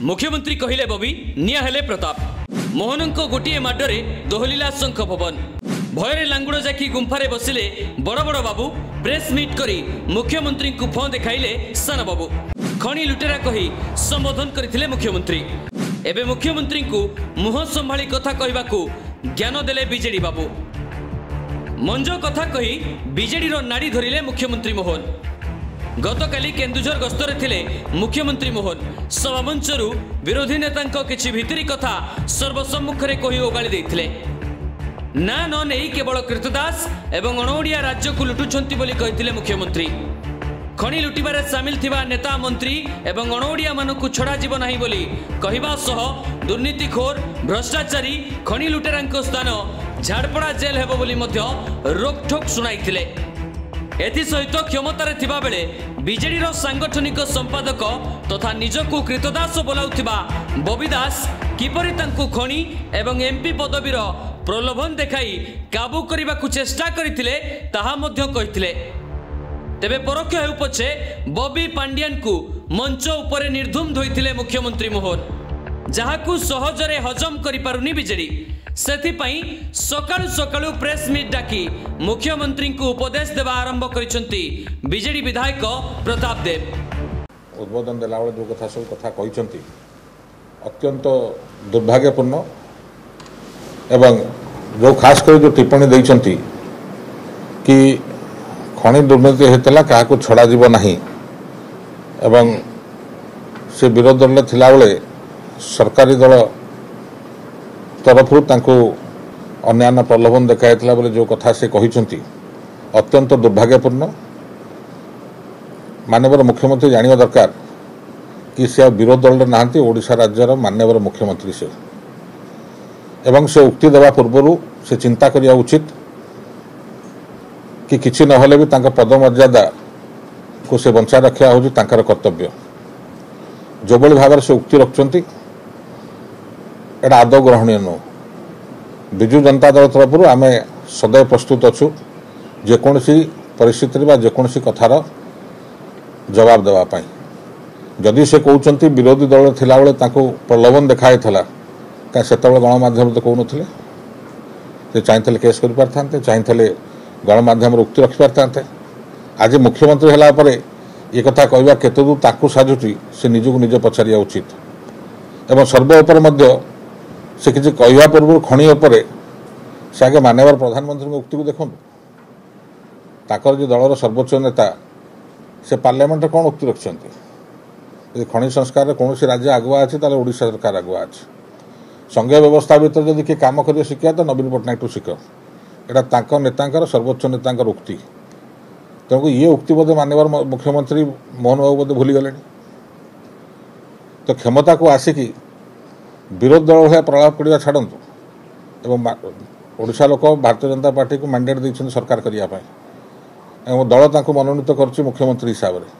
मुख्यमंत्री कहिले बबी निया हेले प्रताप मोहन को गोटे माडरे दोहलिला शंख भवन भୟରେ लांगुड़ जाकी गुंफारे बसिले बड़ बड़ बाबू प्रेस मीट करी मुख्यमंत्री को फोन देखाइले सान बाबू खणी लुटेरा कही संबोधन करथिले मुख्यमंत्री एबे मुख्यमंत्री को मुह संभाली कथा कहबाकू ज्ञान देले बीजेडी बाबू मंजो कथा कही बीजेडी रो नाड़ी धरिले मुख्यमंत्री मोहन गतकाली केन्दुझर गस्तरे थिले मुख्यमंत्री मोहन सभामंचरू विरोधी नेतांको किछि भितरी कथा सर्वसम्मुखरे कही ओगाली देथिले ना न नहीं केवल कृतदास एवं अणओडिया राज्य को लुटुछंती बोली कहिथिले मुख्यमंत्री खणी लुटिबारे सामिल थिबा नेता मंत्री एवं अणओडिया मानकु छड़ा जीव नाही बोली कहिबा सह दुर्नीतिखोर भ्रष्टाचारी खणी लुटेरांको स्थान झाड़पड़ा जेल हेबो बोली मध्य रोकठोक सुनाइथिले एथि सहित क्षमतारे थिबा बेले बीजेडी सांगठनिक संपादक तथा निजकु कृतदास बोलाउथिबा बबी दास किपरि तांकु खणी एवं एमपी पदवीर प्रलोभन देखाई काबू करने को चेष्टा करथिले ताहा मध्य कहिथिले तेबे परोक्ष हेउ पछे बबी पांड्यान को मंच उपरे निर्धूम धोइथिले मुख्यमंत्री मोहन जहाकू सहजरे हजम करि पारुनी बीजेडी सेथि पई सकाळु सकाळु प्रेस मीट डाकी मुख्यमंत्री को उपदेश देवा आरंभ करिसंती बीजेडी विधायक प्रताप देव उद्बोधन देला बेले जो कथा सब कथा कहिसंती अत्यंत दुर्भाग्यपूर्ण एवं जो खास कर जो टिप्पणी देइसंती कि खଣି दुर्नीति होता क्या छड़ा जीव नहीं एवं से विरोध दल में थिला बेले सरकारी दल तरफ अन्यान्य प्रलोभन देखाइला बेले जो कथा से कहिसंती अत्यंत दुर्भाग्यपूर्ण माननीय मुख्यमंत्री जानिबा दरकार कि से विरोध दल में नहांती ओडिशा राज्यर माननीय मुख्यमंत्री से एवं से उक्ति देवा पूर्व से चिंता करिया उचित कि किछि नहले भी तांका पद मर्यादा को से बंचा रखा होची तांकर कर्तव्य जो बड़ी भाव से उक्ति रखुंती एटा आदौ ग्रहणीय नु विजु जनता दल तरफ आम सदैव प्रस्तुत अच्छु जेकोसी परिस्थिति जेकोसी कथार जवाब देवाई जदि से कहते विरोधी दल थिला बेले तांको प्रलोभन देखाई क्या से गणमाध्यम तो कहून से चाहते केस कर पारते चाहते गणमाध्यम उक्ति रखिपारते आज मुख्यमंत्री है पर ये कथा कहवा केते दूर ताकू साजुची से निजक निजे पचारिया उचित एवं सर्वोपर से किसी कहवा पूर्व खणी से आगे माननीय प्रधानमंत्री उक्ति को देखो ताकर जो दलर सर्वोच्च नेता से पार्लियामेंट कौन उक्ति रखिंट खणी संस्कार कौन राज्य आगुआ अच्छी ओडिशा सरकार आगुआ अच्छी संघीय व्यवस्था भीतर जदि किए कम कर शिखा तो नवीन पट्टनायक शिख यहाँ नेता सर्वोच्च नेता उक्ति तेणुक ये उक्ति बोधे माननीय मुख्यमंत्री मोहन बाबू बोधे भूलीगले तो क्षमता को आसिकी विरोध दल भाया प्रलाप करवा छाड़ू एवं ओडिशा लोक भारतीय जनता पार्टी को मैंडेट देते सरकार करने दल तांको मनोनीत कर मुख्यमंत्री हिसाब से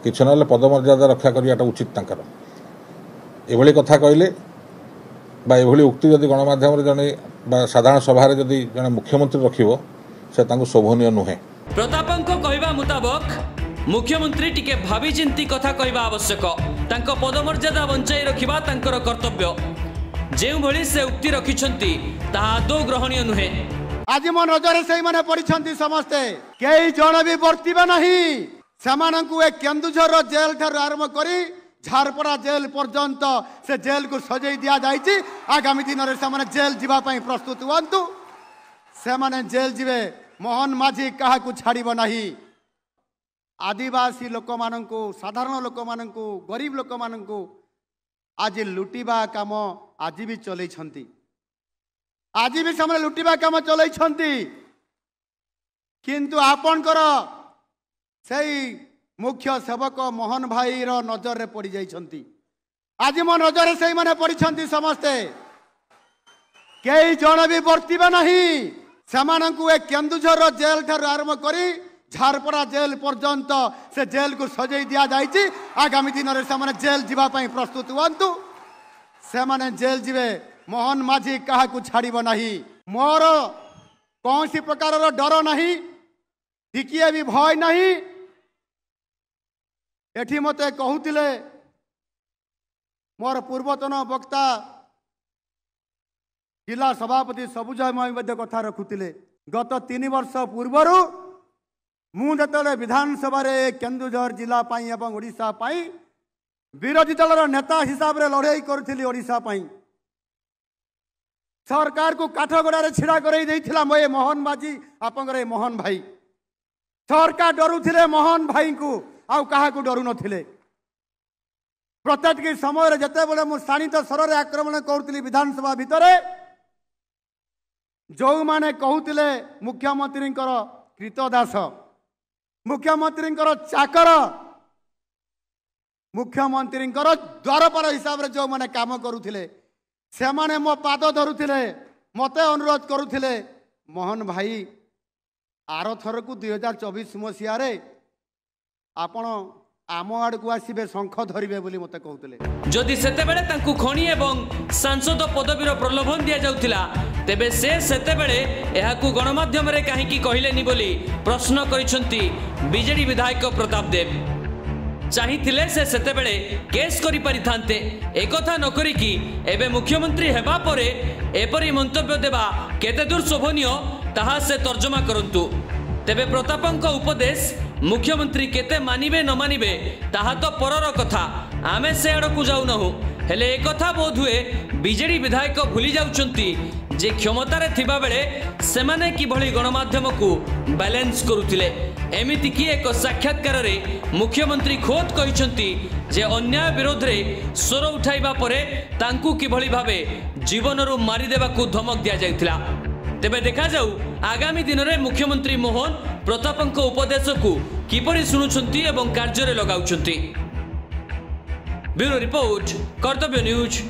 किसी ना पदमर्यादा रक्षा करवाटा उचित एभली कथा कहले एभली उक्ति जदि गणमाध्यम जड़े साधारण सभा जदि जड़े मुख्यमंत्री रखिबो से तांको शोभनीय नुहे प्रतापंको कहवा मुताबक मुख्यमंत्री टिके भावी चिंती कथा कहवा आवश्यक तांको पदमर्यादा बंचाई रखिबा तांकर कर्तव्य जेउ भली से उक्ति रखिछंती ताहा आदौ ग्रहणीय नुहे आज मो नजर से माने पड़िछंती समस्ते केई जण भी वर्तिबा नहीं समानंकु ए केन्दुझर जेल ठार आरंभ करी झारपड़ा जेल पर्यंत से जेल को सजई दिया जाइए आगामी दिन में जेल जीवाई प्रस्तुत हूँ से माने जेल जीवे मोहन माझी क्या छाड़ नहीं आदिवासी लोक मानू साधारण लोक मानू गरीब लोक मानू आज लुटिबा काम आज भी चलई आज भी से लुटिबा काम चलई किंतु आपणकर से मुख्य सेवक मोहन भाई रो नजर रे पड़ी जाइछंती आज मो नजर से माने पड़िछंती समस्ते कई जण भी वर्तिबा नहीं समानंकु ए केन्दुझर जेल ठार आरंभ करी झारपड़ा जेल पर्यंत से जेल को सजई दिया जाइए आगामी दिन में जेल जीवाई प्रस्तुत हूँ से माने जेल जीवे मोहन माझी क्या छाड़ नहीं मोर कौन सी प्रकार डर नहीं टिकिए भी भय नहीं एठी मते कहूतिले मोर पूर्वतन वक्ता जिला सभापति सबुजय मय कथा रखुले गत 3 वर्ष पूर्वर मुझे विधानसभा केन्दुझर जिला एवं ओडिशा विरोधी दलर नेता हिसाब से लड़ाई करी ओडिशा सरकार को काठगड़ा छिड़ा कर मोहन बाजी आप मोहन भाई सरकार डरुले मोहन भाई को आउ क्या डरू नथिले प्रत्येक समय जिते बड़े मुझे शाणित स्वर आक्रमण करुली विधानसभा भितर जो माने कहते मुख्यमंत्री कृतदास मुख्यमंत्री चाकर मुख्यमंत्री द्वारपाल हिसाब से जो मैंने काम करुले से माने मो पाद धरुले मत अनुरोध करुले मोहन भाई आर थर को 2024 मसीह आपण आम आड़ को आसबे शंख धरवे बोली मते कहते जदि सेतेबेले तांकु खणी एवं सांसद पदवीर प्रलोभन दिया जाउथिला तेबे सेतेबेले एहाकु गणमाध्यम रे काहेकि कहिलेनी बोली प्रश्न करिसंती बीजेडी विधायक प्रताप देव चाहिथिले सेतेबेले केस करि परिथांते एकथा न करी कि एबे मुख्यमंत्री हेबा परे एपरि मंतव्य देबा केते दूर शोभनीय ताहा से तर्जमा करंतु तेबे प्रतापंक उपदेश मुख्यमंत्री केते मानिबे न मानिबे ताहा तो परर कथा आमे से आड़कू जाऊ नहु हेले एक कथा बोध हुए बीजेडी विधायक भूली जाउचंती जे क्षमतारे थिबा बेले सेमाने किभଳି गणमाध्यम को बैलेंस करुथिले एमिति कि एक साक्षात्कार रे मुख्यमंत्री खोद कहिसंती जे अन्याय विरोध रे स्वर उठाइबा परे तांकू किभଳି भाबे जीवनरु मारी देबाकू धमक दिया जायथिला तेबे देखा जाऊ आगामी दिन में मुख्यमंत्री मोहन प्रतापंक उपदेश को किपरि शुणुछंती एवं कार्य रे लगाउछंती। ब्यूरो रिपोर्ट कर्तव्य न्यूज।